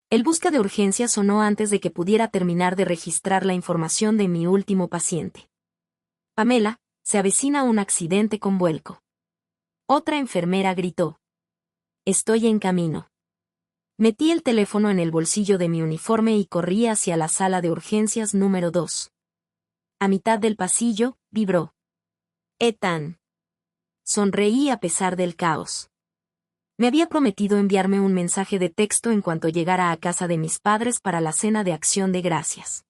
El busca de urgencia sonó antes de que pudiera terminar de registrar la información de mi último paciente. Pamela, se avecina un accidente con vuelco. Otra enfermera gritó. Estoy en camino. Metí el teléfono en el bolsillo de mi uniforme y corrí hacia la sala de urgencias número 2. A mitad del pasillo, vibró. Ethan. Sonreí a pesar del caos. Me había prometido enviarme un mensaje de texto en cuanto llegara a casa de mis padres para la cena de Acción de Gracias.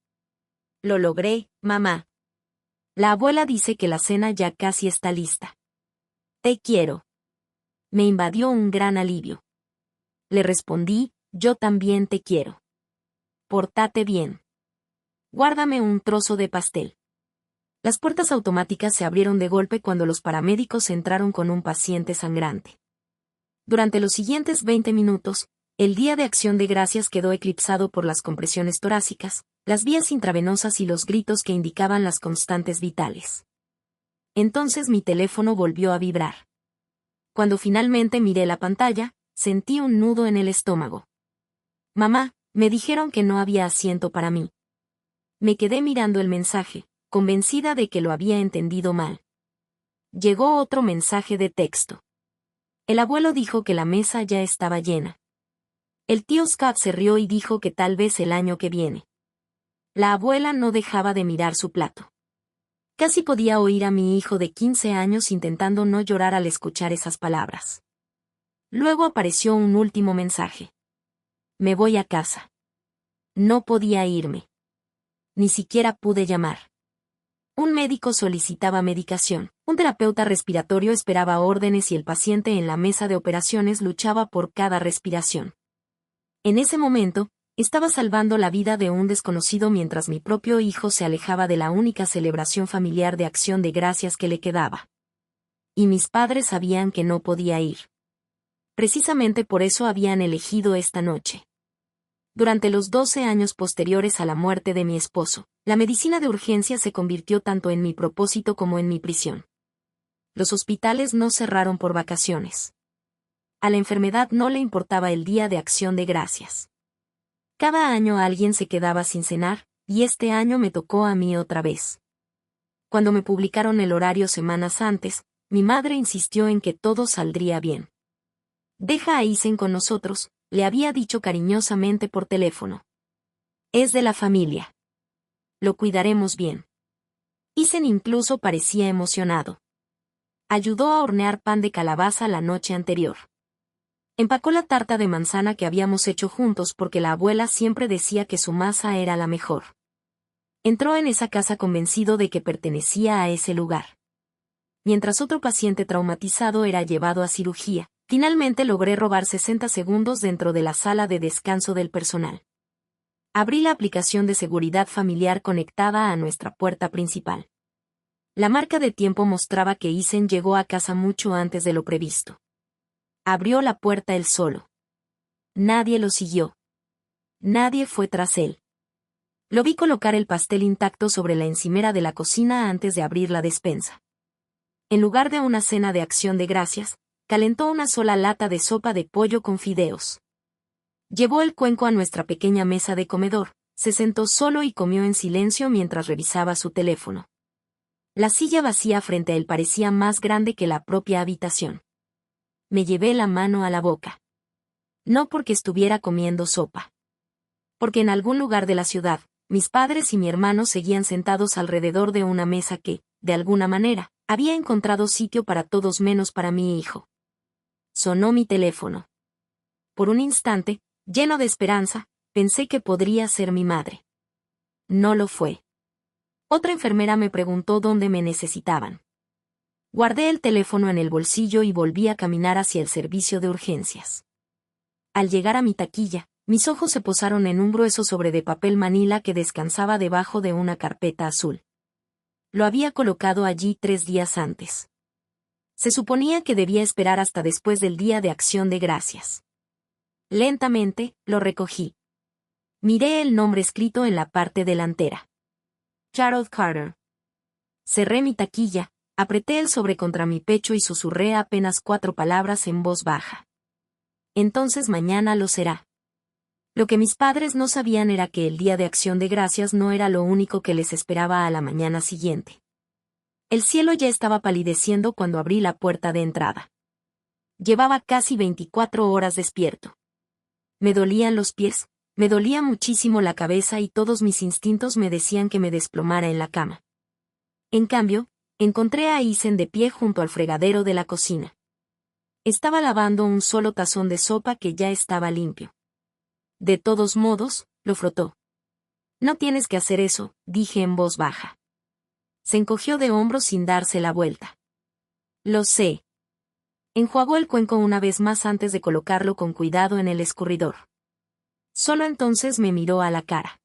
Lo logré, mamá. La abuela dice que la cena ya casi está lista. Te quiero. Me invadió un gran alivio. Le respondí, yo también te quiero. Pórtate bien. Guárdame un trozo de pastel. Las puertas automáticas se abrieron de golpe cuando los paramédicos entraron con un paciente sangrante. Durante los siguientes 20 minutos, el día de Acción de Gracias quedó eclipsado por las compresiones torácicas, las vías intravenosas y los gritos que indicaban las constantes vitales. Entonces mi teléfono volvió a vibrar. Cuando finalmente miré la pantalla, sentí un nudo en el estómago. Mamá, me dijeron que no había asiento para mí. Me quedé mirando el mensaje, convencida de que lo había entendido mal. Llegó otro mensaje de texto. El abuelo dijo que la mesa ya estaba llena. El tío Scott se rió y dijo que tal vez el año que viene. La abuela no dejaba de mirar su plato. Casi podía oír a mi hijo de 15 años intentando no llorar al escuchar esas palabras. Luego apareció un último mensaje. Me voy a casa. No podía irme. Ni siquiera pude llamar. Un médico solicitaba medicación, un terapeuta respiratorio esperaba órdenes y el paciente en la mesa de operaciones luchaba por cada respiración. En ese momento, estaba salvando la vida de un desconocido mientras mi propio hijo se alejaba de la única celebración familiar de Acción de Gracias que le quedaba. Y mis padres sabían que no podía ir. Precisamente por eso habían elegido esta noche. Durante los 12 años posteriores a la muerte de mi esposo, la medicina de urgencia se convirtió tanto en mi propósito como en mi prisión. Los hospitales no cerraron por vacaciones. A la enfermedad no le importaba el día de Acción de Gracias. Cada año alguien se quedaba sin cenar, y este año me tocó a mí otra vez. Cuando me publicaron el horario semanas antes, mi madre insistió en que todo saldría bien. Deja a Isen con nosotros, le había dicho cariñosamente por teléfono. Es de la familia. Lo cuidaremos bien. Isen incluso parecía emocionado. Ayudó a hornear pan de calabaza la noche anterior. Empacó la tarta de manzana que habíamos hecho juntos porque la abuela siempre decía que su masa era la mejor. Entró en esa casa convencido de que pertenecía a ese lugar. Mientras otro paciente traumatizado era llevado a cirugía, finalmente logré robar 60 segundos dentro de la sala de descanso del personal. Abrí la aplicación de seguridad familiar conectada a nuestra puerta principal. La marca de tiempo mostraba que Isen llegó a casa mucho antes de lo previsto. Abrió la puerta él solo. Nadie lo siguió. Nadie fue tras él. Lo vi colocar el pastel intacto sobre la encimera de la cocina antes de abrir la despensa. En lugar de una cena de Acción de Gracias, calentó una sola lata de sopa de pollo con fideos. Llevó el cuenco a nuestra pequeña mesa de comedor, se sentó solo y comió en silencio mientras revisaba su teléfono. La silla vacía frente a él parecía más grande que la propia habitación. Me llevé la mano a la boca. No porque estuviera comiendo sopa. Porque en algún lugar de la ciudad, mis padres y mi hermano seguían sentados alrededor de una mesa que, de alguna manera, había encontrado sitio para todos menos para mi hijo. Sonó mi teléfono. Por un instante, lleno de esperanza, pensé que podría ser mi madre. No lo fue. Otra enfermera me preguntó dónde me necesitaban. Guardé el teléfono en el bolsillo y volví a caminar hacia el servicio de urgencias. Al llegar a mi taquilla, mis ojos se posaron en un grueso sobre de papel manila que descansaba debajo de una carpeta azul. Lo había colocado allí 3 días antes. Se suponía que debía esperar hasta después del día de Acción de Gracias. Lentamente, lo recogí. Miré el nombre escrito en la parte delantera. Gerald Carter. Cerré mi taquilla, apreté el sobre contra mi pecho y susurré apenas 4 palabras en voz baja. Entonces mañana lo será. Lo que mis padres no sabían era que el Día de Acción de Gracias no era lo único que les esperaba a la mañana siguiente. El cielo ya estaba palideciendo cuando abrí la puerta de entrada. Llevaba casi 24 horas despierto. Me dolían los pies, me dolía muchísimo la cabeza y todos mis instintos me decían que me desplomara en la cama. En cambio, encontré a Isen de pie junto al fregadero de la cocina. Estaba lavando un solo tazón de sopa que ya estaba limpio. De todos modos, lo frotó. No tienes que hacer eso, dije en voz baja. Se encogió de hombros sin darse la vuelta. Lo sé. Enjuagó el cuenco una vez más antes de colocarlo con cuidado en el escurridor. Solo entonces me miró a la cara.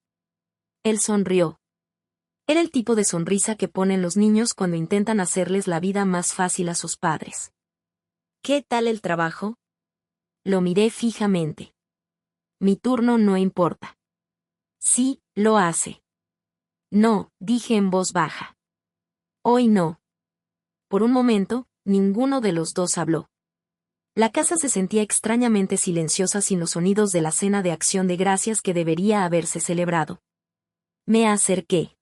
Él sonrió. Era el tipo de sonrisa que ponen los niños cuando intentan hacerles la vida más fácil a sus padres. ¿Qué tal el trabajo? Lo miré fijamente. Mi turno no importa. Sí, lo hace. No, dije en voz baja. Hoy no. Por un momento, ninguno de los dos habló. La casa se sentía extrañamente silenciosa sin los sonidos de la cena de acción de gracias que debería haberse celebrado. Me acerqué.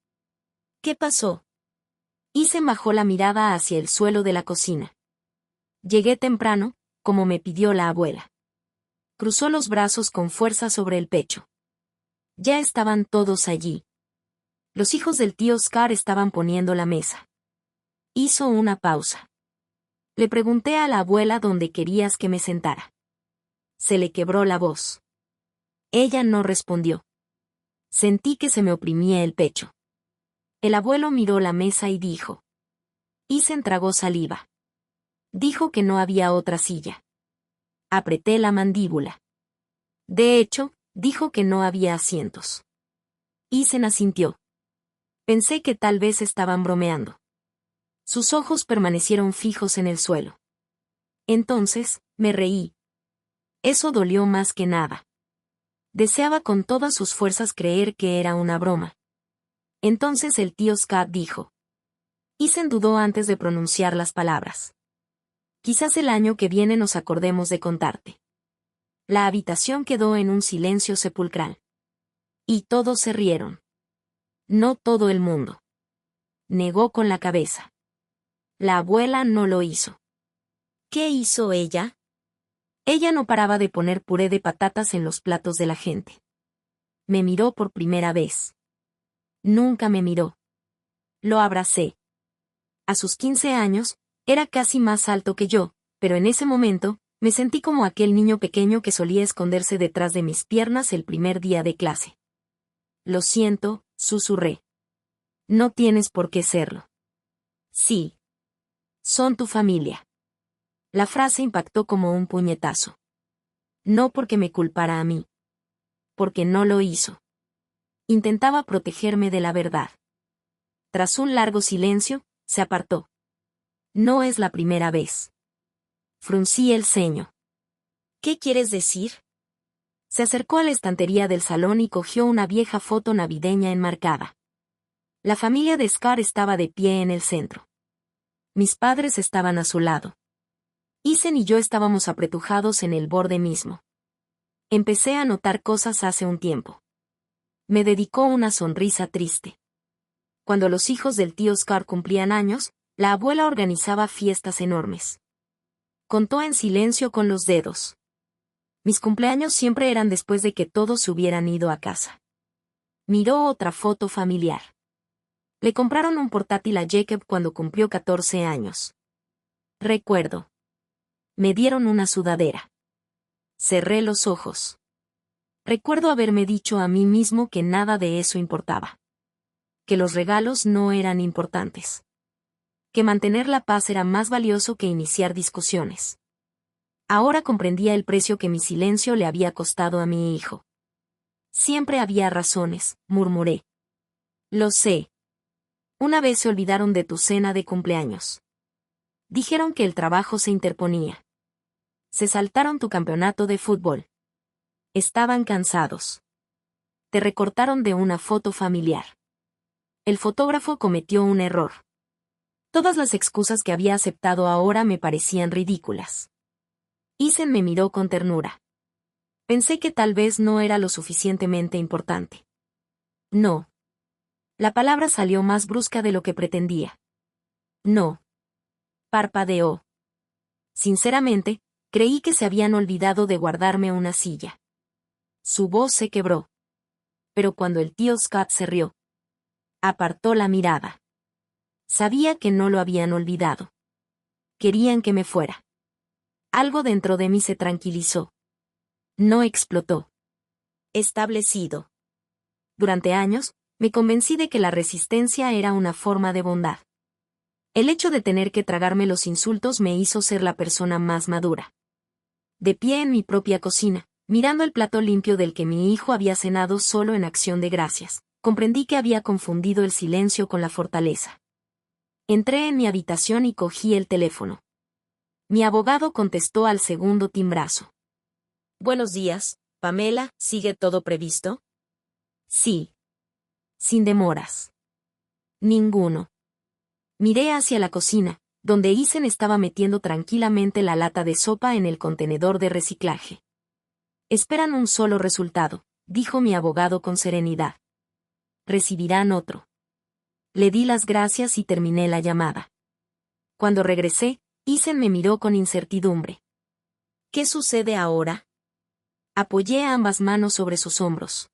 ¿Qué pasó? Isen bajó la mirada hacia el suelo de la cocina. Llegué temprano, como me pidió la abuela. Cruzó los brazos con fuerza sobre el pecho. Ya estaban todos allí. Los hijos del tío Scar estaban poniendo la mesa. Hizo una pausa. Le pregunté a la abuela dónde querías que me sentara. Se le quebró la voz. Ella no respondió. Sentí que se me oprimía el pecho. El abuelo miró la mesa y dijo. Isen tragó saliva. Dijo que no había otra silla. Apreté la mandíbula. De hecho, dijo que no había asientos. Isen asintió. Pensé que tal vez estaban bromeando. Sus ojos permanecieron fijos en el suelo. Entonces, me reí. Eso dolió más que nada. Deseaba con todas sus fuerzas creer que era una broma. Entonces el tío Scott dijo. Isen dudó antes de pronunciar las palabras. Quizás el año que viene nos acordemos de contarte. La habitación quedó en un silencio sepulcral. Y todos se rieron. No todo el mundo. Negó con la cabeza. La abuela no lo hizo. ¿Qué hizo ella? Ella no paraba de poner puré de patatas en los platos de la gente. Me miró por primera vez. Nunca me miró. Lo abracé. A sus 15 años, era casi más alto que yo, pero en ese momento, me sentí como aquel niño pequeño que solía esconderse detrás de mis piernas el primer día de clase. Lo siento, susurré. No tienes por qué serlo. Sí. Son tu familia. La frase impactó como un puñetazo. No porque me culpara a mí. Porque no lo hizo. Intentaba protegerme de la verdad. Tras un largo silencio, se apartó. No es la primera vez. Fruncí el ceño. ¿Qué quieres decir? Se acercó a la estantería del salón y cogió una vieja foto navideña enmarcada. La familia de Scar estaba de pie en el centro. Mis padres estaban a su lado. Isen y yo estábamos apretujados en el borde mismo. Empecé a notar cosas hace un tiempo. Me dedicó una sonrisa triste. Cuando los hijos del tío Scar cumplían años, la abuela organizaba fiestas enormes. Contó en silencio con los dedos. Mis cumpleaños siempre eran después de que todos se hubieran ido a casa. Miró otra foto familiar. Le compraron un portátil a Jacob cuando cumplió 14 años. Recuerdo. Me dieron una sudadera. Cerré los ojos. Recuerdo haberme dicho a mí mismo que nada de eso importaba. Que los regalos no eran importantes. Que mantener la paz era más valioso que iniciar discusiones. Ahora comprendía el precio que mi silencio le había costado a mi hijo. Siempre había razones, murmuré. Lo sé. Una vez se olvidaron de tu cena de cumpleaños. Dijeron que el trabajo se interponía. Se saltaron tu campeonato de fútbol. Estaban cansados. Te recortaron de una foto familiar. El fotógrafo cometió un error. Todas las excusas que había aceptado ahora me parecían ridículas. Isen me miró con ternura. Pensé que tal vez no era lo suficientemente importante. No. La palabra salió más brusca de lo que pretendía. No. Parpadeó. Sinceramente, creí que se habían olvidado de guardarme una silla. Su voz se quebró. Pero cuando el tío Scott se rió, apartó la mirada. Sabía que no lo habían olvidado. Querían que me fuera. Algo dentro de mí se tranquilizó. No explotó. Establecido. Durante años, me convencí de que la resistencia era una forma de bondad. El hecho de tener que tragarme los insultos me hizo ser la persona más madura. De pie en mi propia cocina, mirando el plato limpio del que mi hijo había cenado solo en acción de gracias, comprendí que había confundido el silencio con la fortaleza. Entré en mi habitación y cogí el teléfono. Mi abogado contestó al segundo timbrazo. Buenos días, Pamela, ¿sigue todo previsto? Sí. Sin demoras. Ninguno. Miré hacia la cocina, donde Isen estaba metiendo tranquilamente la lata de sopa en el contenedor de reciclaje. Esperan un solo resultado, dijo mi abogado con serenidad. Recibirán otro. Le di las gracias y terminé la llamada. Cuando regresé, Isen me miró con incertidumbre. ¿Qué sucede ahora? Apoyé ambas manos sobre sus hombros.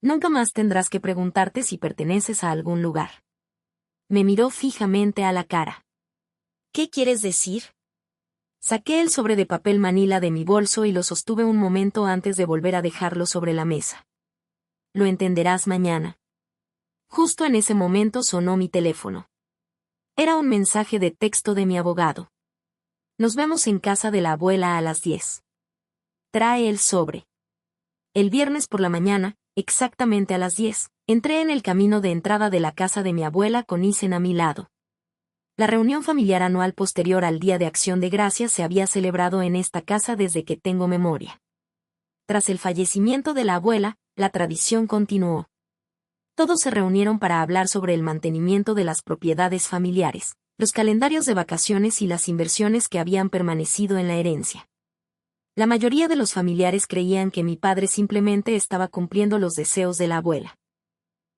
Nunca más tendrás que preguntarte si perteneces a algún lugar. Me miró fijamente a la cara. ¿Qué quieres decir? Saqué el sobre de papel manila de mi bolso y lo sostuve un momento antes de volver a dejarlo sobre la mesa. Lo entenderás mañana. Justo en ese momento sonó mi teléfono. Era un mensaje de texto de mi abogado. Nos vemos en casa de la abuela a las 10. Trae el sobre. El viernes por la mañana, exactamente a las 10, entré en el camino de entrada de la casa de mi abuela con Isen a mi lado. La reunión familiar anual posterior al Día de Acción de Gracias se había celebrado en esta casa desde que tengo memoria. Tras el fallecimiento de la abuela, la tradición continuó. Todos se reunieron para hablar sobre el mantenimiento de las propiedades familiares, los calendarios de vacaciones y las inversiones que habían permanecido en la herencia. La mayoría de los familiares creían que mi padre simplemente estaba cumpliendo los deseos de la abuela.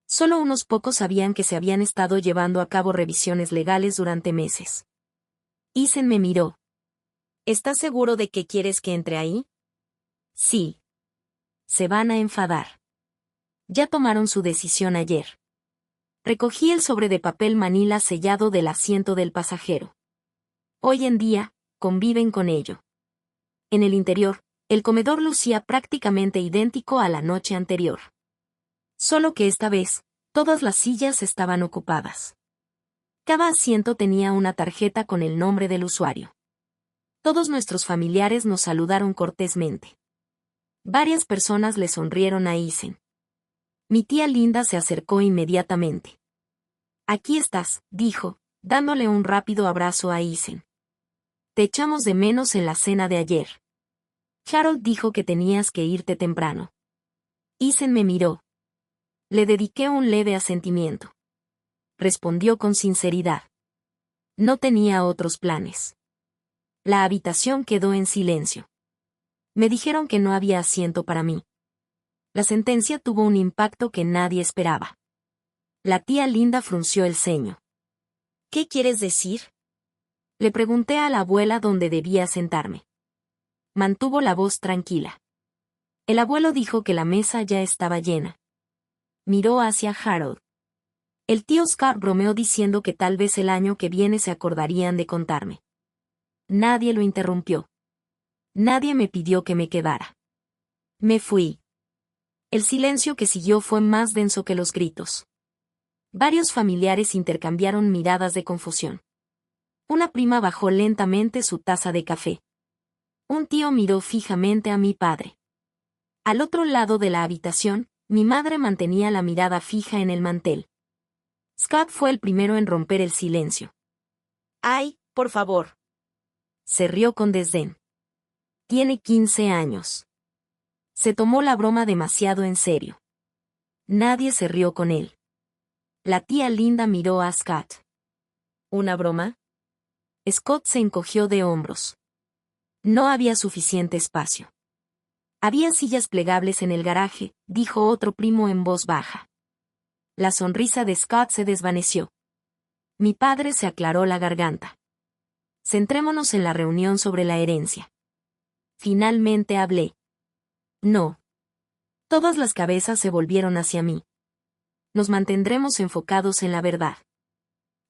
Solo unos pocos sabían que se habían estado llevando a cabo revisiones legales durante meses. Isen me miró. ¿Estás seguro de que quieres que entre ahí? Sí. Se van a enfadar. Ya tomaron su decisión ayer. Recogí el sobre de papel manila sellado del asiento del pasajero. Hoy en día, conviven con ello. En el interior, el comedor lucía prácticamente idéntico a la noche anterior. Solo que esta vez, todas las sillas estaban ocupadas. Cada asiento tenía una tarjeta con el nombre del usuario. Todos nuestros familiares nos saludaron cortésmente. Varias personas le sonrieron a Isen. Mi tía Linda se acercó inmediatamente. Aquí estás, dijo, dándole un rápido abrazo a Isen. Te echamos de menos en la cena de ayer. Harold dijo que tenías que irte temprano. Isen me miró. Le dediqué un leve asentimiento. Respondió con sinceridad. No tenía otros planes. La habitación quedó en silencio. Me dijeron que no había asiento para mí. La sentencia tuvo un impacto que nadie esperaba. La tía Linda frunció el ceño. ¿Qué quieres decir? Le pregunté a la abuela dónde debía sentarme. Mantuvo la voz tranquila. El abuelo dijo que la mesa ya estaba llena. Miró hacia Harold. El tío Scott bromeó diciendo que tal vez el año que viene se acordarían de contarme. Nadie lo interrumpió. Nadie me pidió que me quedara. Me fui. El silencio que siguió fue más denso que los gritos. Varios familiares intercambiaron miradas de confusión. Una prima bajó lentamente su taza de café. Un tío miró fijamente a mi padre. Al otro lado de la habitación, mi madre mantenía la mirada fija en el mantel. Scott fue el primero en romper el silencio. ¡Ay, por favor! Se rió con desdén. Tiene 15 años. Se tomó la broma demasiado en serio. Nadie se rió con él. La tía Linda miró a Scott. ¿Una broma? Scott se encogió de hombros. No había suficiente espacio. Había sillas plegables en el garaje, dijo otro primo en voz baja. La sonrisa de Scott se desvaneció. Mi padre se aclaró la garganta. Centrémonos en la reunión sobre la herencia. Finalmente hablé. No. Todas las cabezas se volvieron hacia mí. Nos mantendremos enfocados en la verdad.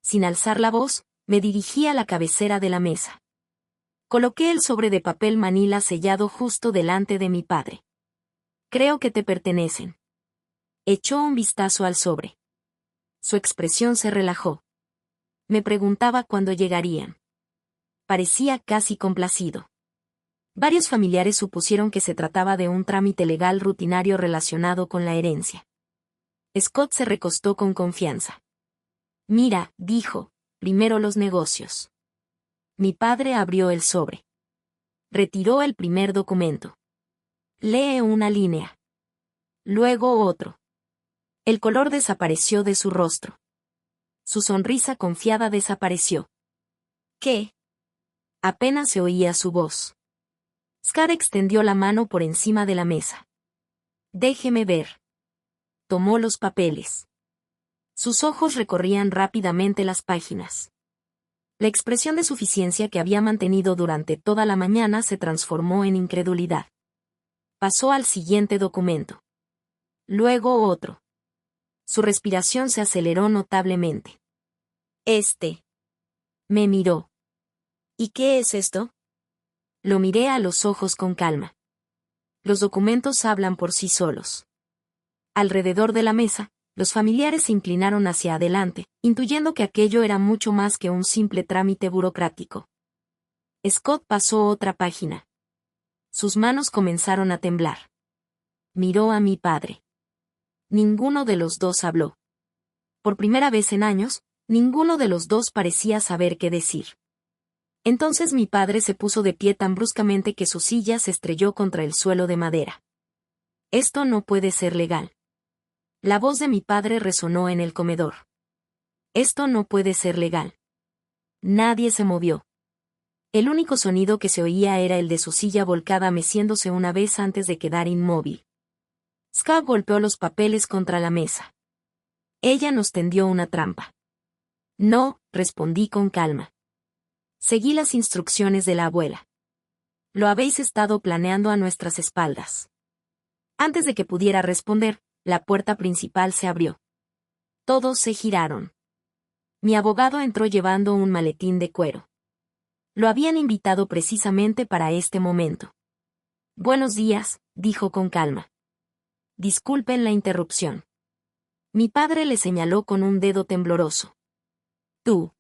Sin alzar la voz, me dirigí a la cabecera de la mesa. Coloqué el sobre de papel manila sellado justo delante de mi padre. Creo que te pertenecen. Echó un vistazo al sobre. Su expresión se relajó. Me preguntaba cuándo llegarían. Parecía casi complacido. Varios familiares supusieron que se trataba de un trámite legal rutinario relacionado con la herencia. Scott se recostó con confianza. Mira, dijo, primero los negocios. Mi padre abrió el sobre. Retiró el primer documento. Lee una línea. Luego otro. El color desapareció de su rostro. Su sonrisa confiada desapareció. ¿Qué? Apenas se oía su voz. Scott extendió la mano por encima de la mesa. Déjeme ver. Tomó los papeles. Sus ojos recorrían rápidamente las páginas. La expresión de suficiencia que había mantenido durante toda la mañana se transformó en incredulidad. Pasó al siguiente documento. Luego otro. Su respiración se aceleró notablemente. Me miró. ¿Y qué es esto? Lo miré a los ojos con calma. Los documentos hablan por sí solos. Alrededor de la mesa, los familiares se inclinaron hacia adelante, intuyendo que aquello era mucho más que un simple trámite burocrático. Scott pasó otra página. Sus manos comenzaron a temblar. Miró a mi padre. Ninguno de los dos habló. Por primera vez en años, ninguno de los dos parecía saber qué decir. Entonces mi padre se puso de pie tan bruscamente que su silla se estrelló contra el suelo de madera. Esto no puede ser legal. La voz de mi padre resonó en el comedor. Esto no puede ser legal. Nadie se movió. El único sonido que se oía era el de su silla volcada meciéndose una vez antes de quedar inmóvil. Scott golpeó los papeles contra la mesa. Ella nos tendió una trampa. No, respondí con calma. Seguí las instrucciones de la abuela. Lo habéis estado planeando a nuestras espaldas. Antes de que pudiera responder, la puerta principal se abrió. Todos se giraron. Mi abogado entró llevando un maletín de cuero. Lo habían invitado precisamente para este momento. Buenos días, dijo con calma. Disculpen la interrupción. Mi padre le señaló con un dedo tembloroso. Tú.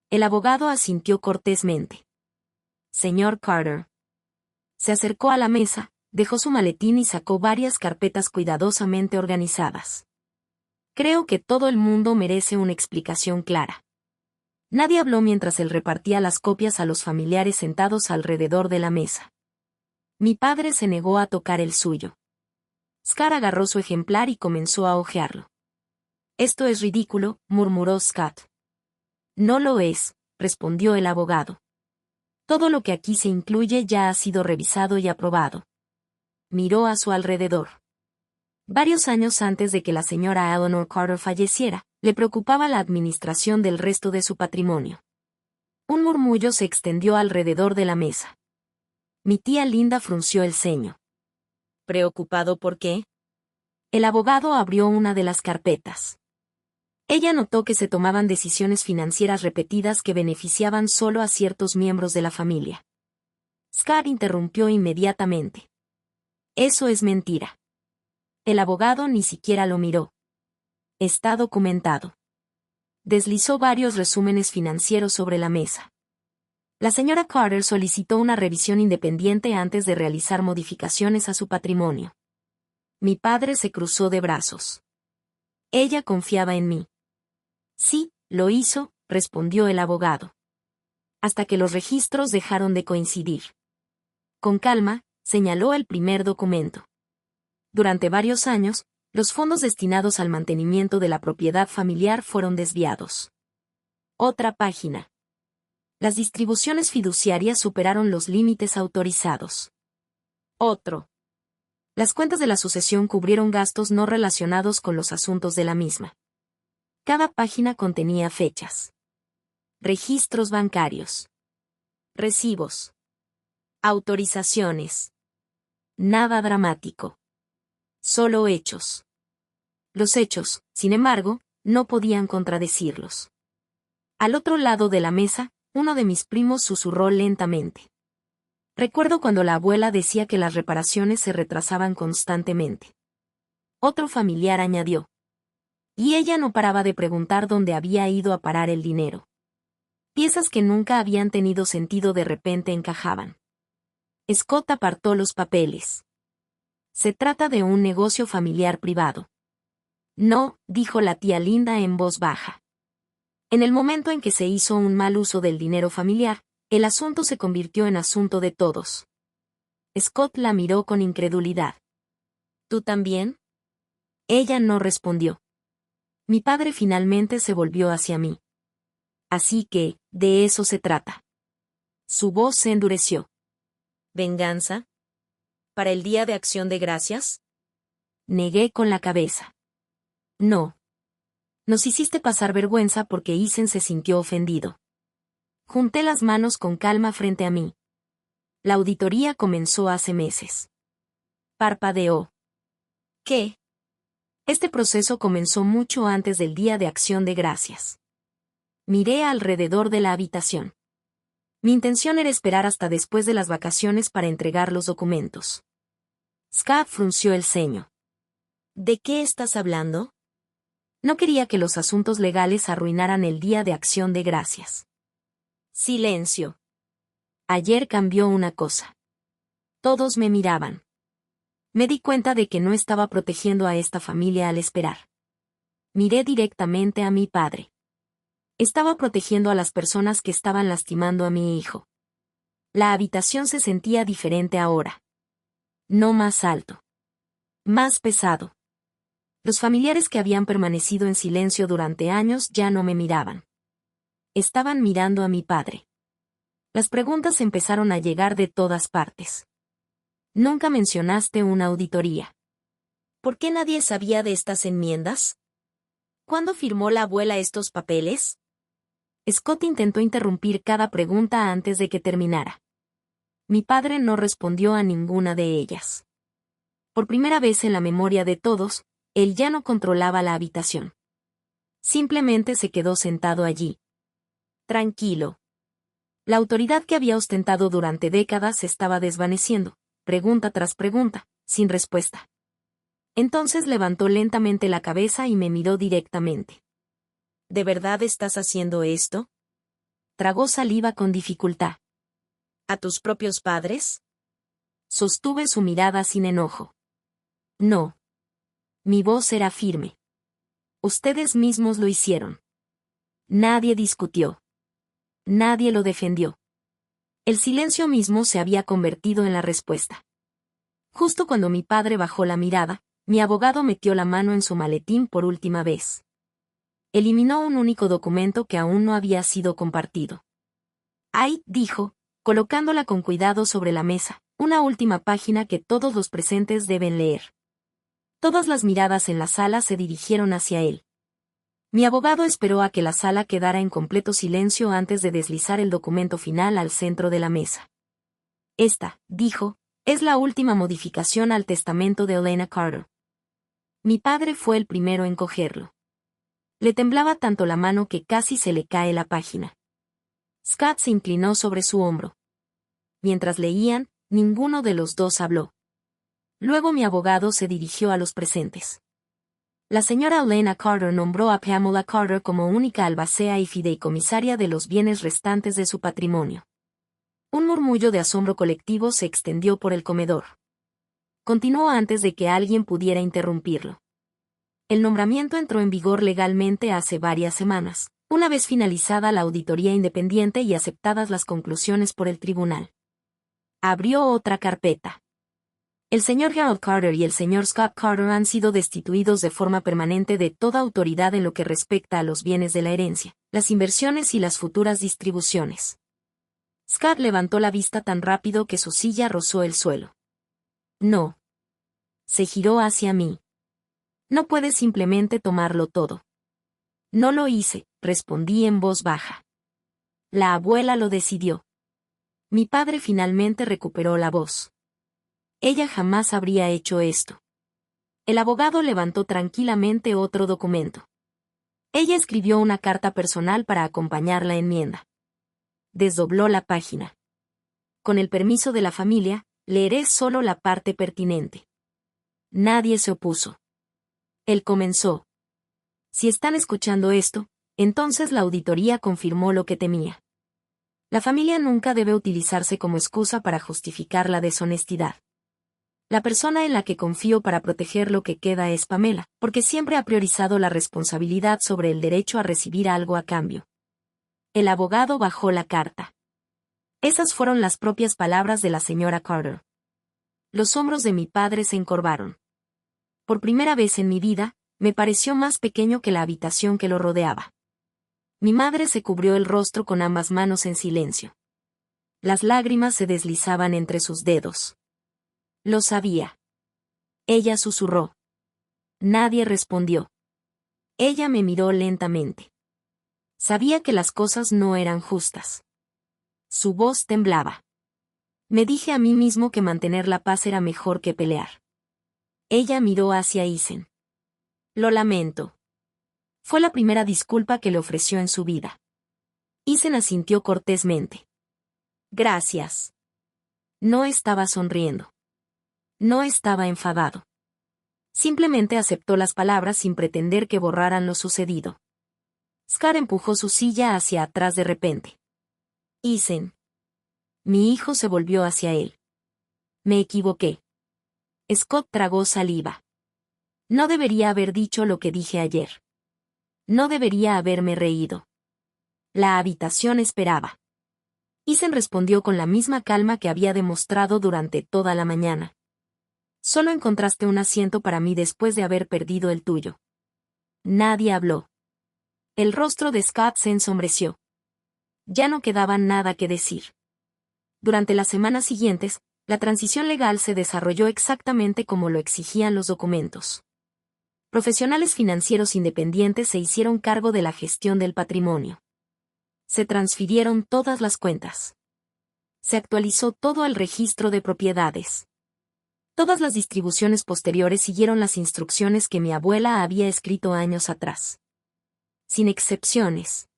El abogado asintió cortésmente. Señor Carter. Se acercó a la mesa, dejó su maletín y sacó varias carpetas cuidadosamente organizadas. Creo que todo el mundo merece una explicación clara. Nadie habló mientras él repartía las copias a los familiares sentados alrededor de la mesa. Mi padre se negó a tocar el suyo. Scott agarró su ejemplar y comenzó a hojearlo. Esto es ridículo, murmuró Scott. No lo es, respondió el abogado. Todo lo que aquí se incluye ya ha sido revisado y aprobado. Miró a su alrededor. Varios años antes de que la señora Eleanor Carter falleciera, le preocupaba la administración del resto de su patrimonio. Un murmullo se extendió alrededor de la mesa. Mi tía Linda frunció el ceño. ¿Preocupado por qué? El abogado abrió una de las carpetas. Ella notó que se tomaban decisiones financieras repetidas que beneficiaban solo a ciertos miembros de la familia. Scott interrumpió inmediatamente. Eso es mentira. El abogado ni siquiera lo miró. Está documentado. Deslizó varios resúmenes financieros sobre la mesa. La señora Carter solicitó una revisión independiente antes de realizar modificaciones a su patrimonio. Mi padre se cruzó de brazos. Ella confiaba en mí. Sí, lo hizo, respondió el abogado. Hasta que los registros dejaron de coincidir. Con calma, señaló el primer documento. Durante varios años, los fondos destinados al mantenimiento de la propiedad familiar fueron desviados. Otra página. Las distribuciones fiduciarias superaron los límites autorizados. Otro. Las cuentas de la sucesión cubrieron gastos no relacionados con los asuntos de la misma. Cada página contenía fechas, registros bancarios, recibos, autorizaciones. Nada dramático. Solo hechos. Los hechos, sin embargo, no podían contradecirlos. Al otro lado de la mesa, uno de mis primos susurró lentamente. Recuerdo cuando la abuela decía que las reparaciones se retrasaban constantemente. Otro familiar añadió. Y ella no paraba de preguntar dónde había ido a parar el dinero. Piezas que nunca habían tenido sentido de repente encajaban. Scott apartó los papeles. Se trata de un negocio familiar privado. No, dijo la tía Linda en voz baja. En el momento en que se hizo un mal uso del dinero familiar, el asunto se convirtió en asunto de todos. Scott la miró con incredulidad. ¿Tú también? Ella no respondió. Mi padre finalmente se volvió hacia mí. Así que, de eso se trata. Su voz se endureció. ¿Venganza? ¿Para el Día de Acción de Gracias? Negué con la cabeza. No. Nos hiciste pasar vergüenza porque Isen se sintió ofendido. Junté las manos con calma frente a mí. La auditoría comenzó hace meses. Parpadeó. ¿Qué? Este proceso comenzó mucho antes del Día de Acción de Gracias. Miré alrededor de la habitación. Mi intención era esperar hasta después de las vacaciones para entregar los documentos. Scott frunció el ceño. ¿De qué estás hablando? No quería que los asuntos legales arruinaran el Día de Acción de Gracias. Silencio. Ayer cambió una cosa. Todos me miraban. Me di cuenta de que no estaba protegiendo a esta familia al esperar. Miré directamente a mi padre. Estaba protegiendo a las personas que estaban lastimando a mi hijo. La habitación se sentía diferente ahora. No más alto. Más pesado. Los familiares que habían permanecido en silencio durante años ya no me miraban. Estaban mirando a mi padre. Las preguntas empezaron a llegar de todas partes. Nunca mencionaste una auditoría. ¿Por qué nadie sabía de estas enmiendas? ¿Cuándo firmó la abuela estos papeles? Scott intentó interrumpir cada pregunta antes de que terminara. Mi padre no respondió a ninguna de ellas. Por primera vez en la memoria de todos, él ya no controlaba la habitación. Simplemente se quedó sentado allí. Tranquilo. La autoridad que había ostentado durante décadas se estaba desvaneciendo, pregunta tras pregunta, sin respuesta. Entonces levantó lentamente la cabeza y me miró directamente. ¿De verdad estás haciendo esto? Tragó saliva con dificultad. ¿A tus propios padres? Sostuve su mirada sin enojo. No. Mi voz era firme. Ustedes mismos lo hicieron. Nadie discutió. Nadie lo defendió. El silencio mismo se había convertido en la respuesta. Justo cuando mi padre bajó la mirada, mi abogado metió la mano en su maletín por última vez. Eliminó un único documento que aún no había sido compartido. Ay, dijo, colocándola con cuidado sobre la mesa, una última página que todos los presentes deben leer. Todas las miradas en la sala se dirigieron hacia él. Mi abogado esperó a que la sala quedara en completo silencio antes de deslizar el documento final al centro de la mesa. Esta, dijo, es la última modificación al testamento de Elena Carter. Mi padre fue el primero en cogerlo. Le temblaba tanto la mano que casi se le cae la página. Scott se inclinó sobre su hombro. Mientras leían, ninguno de los dos habló. Luego mi abogado se dirigió a los presentes. La señora Elena Carter nombró a Pamela Carter como única albacea y fideicomisaria de los bienes restantes de su patrimonio. Un murmullo de asombro colectivo se extendió por el comedor. Continuó antes de que alguien pudiera interrumpirlo. El nombramiento entró en vigor legalmente hace varias semanas, una vez finalizada la auditoría independiente y aceptadas las conclusiones por el tribunal. Abrió otra carpeta. El señor Harold Carter y el señor Scott Carter han sido destituidos de forma permanente de toda autoridad en lo que respecta a los bienes de la herencia, las inversiones y las futuras distribuciones. Scott levantó la vista tan rápido que su silla rozó el suelo. No. Se giró hacia mí. No puedes simplemente tomarlo todo. No lo hice, respondí en voz baja. La abuela lo decidió. Mi padre finalmente recuperó la voz. Ella jamás habría hecho esto. El abogado levantó tranquilamente otro documento. Ella escribió una carta personal para acompañar la enmienda. Desdobló la página. Con el permiso de la familia, leeré solo la parte pertinente. Nadie se opuso. Él comenzó. Si están escuchando esto, entonces la auditoría confirmó lo que temía. La familia nunca debe utilizarse como excusa para justificar la deshonestidad. La persona en la que confío para proteger lo que queda es Pamela, porque siempre ha priorizado la responsabilidad sobre el derecho a recibir algo a cambio. El abogado bajó la carta. Esas fueron las propias palabras de la señora Carter. Los hombros de mi padre se encorvaron. Por primera vez en mi vida, me pareció más pequeño que la habitación que lo rodeaba. Mi madre se cubrió el rostro con ambas manos en silencio. Las lágrimas se deslizaban entre sus dedos. Lo sabía. Ella susurró. Nadie respondió. Ella me miró lentamente. Sabía que las cosas no eran justas. Su voz temblaba. Me dije a mí mismo que mantener la paz era mejor que pelear. Ella miró hacia Isen. Lo lamento. Fue la primera disculpa que le ofreció en su vida. Isen asintió cortésmente. Gracias. No estaba sonriendo. No estaba enfadado. Simplemente aceptó las palabras sin pretender que borraran lo sucedido. Scar empujó su silla hacia atrás de repente. Isen. Mi hijo se volvió hacia él. Me equivoqué. Scott tragó saliva. No debería haber dicho lo que dije ayer. No debería haberme reído. La habitación esperaba. Isen respondió con la misma calma que había demostrado durante toda la mañana. Solo encontraste un asiento para mí después de haber perdido el tuyo. Nadie habló. El rostro de Scott se ensombreció. Ya no quedaba nada que decir. Durante las semanas siguientes, la transición legal se desarrolló exactamente como lo exigían los documentos. Profesionales financieros independientes se hicieron cargo de la gestión del patrimonio. Se transfirieron todas las cuentas. Se actualizó todo el registro de propiedades. Todas las distribuciones posteriores siguieron las instrucciones que mi abuela había escrito años atrás. Sin excepciones.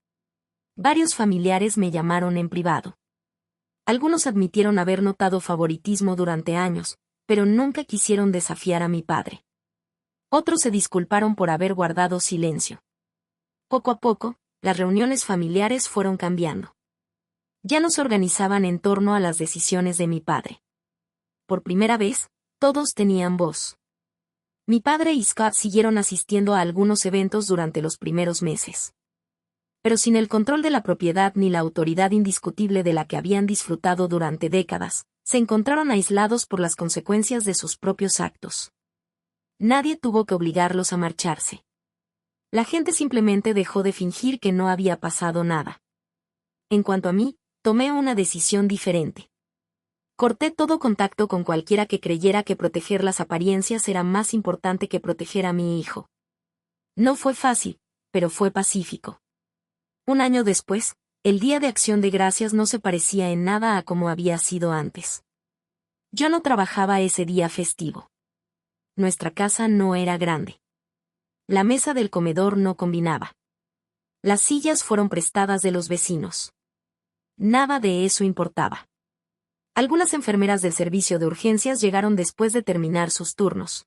Varios familiares me llamaron en privado. Algunos admitieron haber notado favoritismo durante años, pero nunca quisieron desafiar a mi padre. Otros se disculparon por haber guardado silencio. Poco a poco, las reuniones familiares fueron cambiando. Ya no se organizaban en torno a las decisiones de mi padre. Por primera vez, todos tenían voz. Mi padre y Scott siguieron asistiendo a algunos eventos durante los primeros meses. Pero sin el control de la propiedad ni la autoridad indiscutible de la que habían disfrutado durante décadas, se encontraron aislados por las consecuencias de sus propios actos. Nadie tuvo que obligarlos a marcharse. La gente simplemente dejó de fingir que no había pasado nada. En cuanto a mí, tomé una decisión diferente. Corté todo contacto con cualquiera que creyera que proteger las apariencias era más importante que proteger a mi hijo. No fue fácil, pero fue pacífico. Un año después, el Día de Acción de Gracias no se parecía en nada a como había sido antes. Yo no trabajaba ese día festivo. Nuestra casa no era grande. La mesa del comedor no combinaba. Las sillas fueron prestadas de los vecinos. Nada de eso importaba. Algunas enfermeras del servicio de urgencias llegaron después de terminar sus turnos.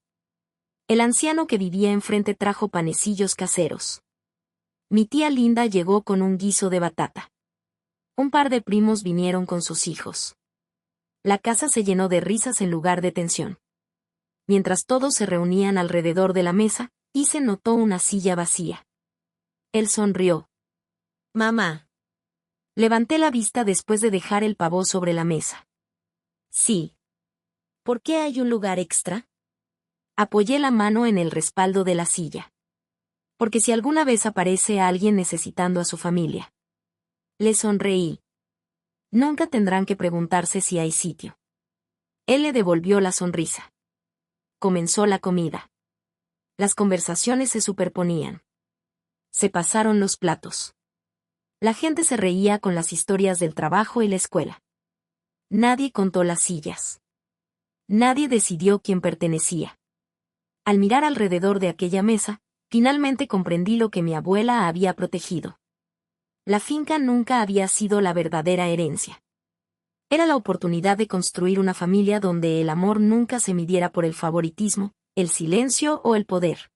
El anciano que vivía enfrente trajo panecillos caseros. Mi tía Linda llegó con un guiso de batata. Un par de primos vinieron con sus hijos. La casa se llenó de risas en lugar de tensión. Mientras todos se reunían alrededor de la mesa, Isen notó una silla vacía. Él sonrió. Mamá. Levanté la vista después de dejar el pavó sobre la mesa. Sí. ¿Por qué hay un lugar extra? Apoyé la mano en el respaldo de la silla. Porque si alguna vez aparece a alguien necesitando a su familia. Le sonreí. Nunca tendrán que preguntarse si hay sitio. Él le devolvió la sonrisa. comenzó la comida. Las conversaciones se superponían. Se pasaron los platos. La gente se reía con las historias del trabajo y la escuela. Nadie contó las sillas. Nadie decidió quién pertenecía. Al mirar alrededor de aquella mesa, finalmente comprendí lo que mi abuela había protegido. La finca nunca había sido la verdadera herencia. Era la oportunidad de construir una familia donde el amor nunca se midiera por el favoritismo, el silencio o el poder.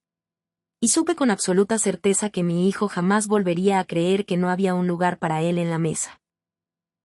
Y supe con absoluta certeza que mi hijo jamás volvería a creer que no había un lugar para él en la mesa.